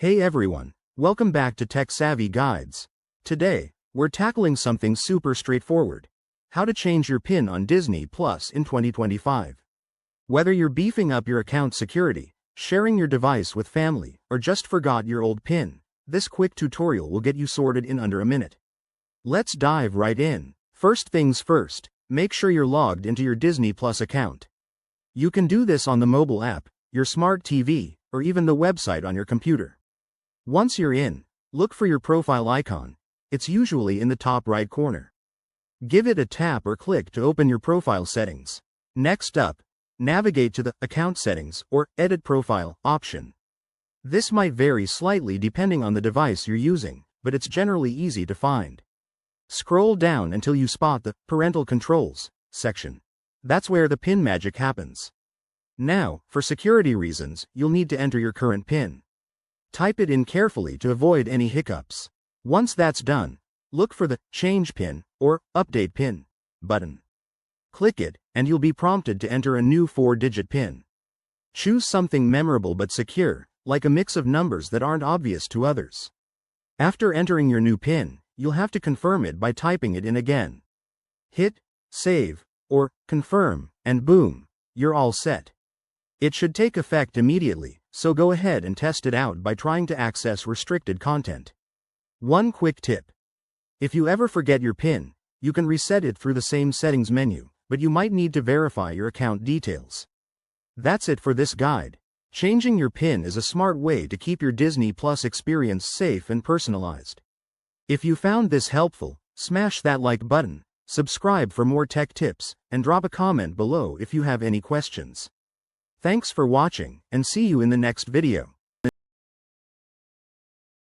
Hey everyone, welcome back to Tech Savvy Guides. Today, we're tackling something super straightforward. How to change your PIN on Disney Plus in 2025. Whether you're beefing up your account security, sharing your device with family, or just forgot your old PIN, this quick tutorial will get you sorted in under a minute. Let's dive right in. First things first, make sure you're logged into your Disney Plus account. You can do this on the mobile app, your smart TV, or even the website on your computer. Once you're in, look for your profile icon. It's usually in the top right corner. Give it a tap or click to open your profile settings. Next up, navigate to the Account Settings or Edit Profile option. This might vary slightly depending on the device you're using, but it's generally easy to find. Scroll down until you spot the Parental Controls section. That's where the PIN magic happens. Now, for security reasons, you'll need to enter your current PIN. Type it in carefully to avoid any hiccups. Once that's done, look for the Change PIN or Update PIN button. Click it, and you'll be prompted to enter a new 4-digit PIN. Choose something memorable but secure, like a mix of numbers that aren't obvious to others. After entering your new PIN, you'll have to confirm it by typing it in again. Hit Save or Confirm, and boom, you're all set. It should take effect immediately, so go ahead and test it out by trying to access restricted content. One quick tip. If you ever forget your PIN, you can reset it through the same settings menu, but you might need to verify your account details. That's it for this guide. Changing your PIN is a smart way to keep your Disney Plus experience safe and personalized. If you found this helpful, smash that like button, subscribe for more tech tips, and drop a comment below if you have any questions. Thanks for watching, and see you in the next video.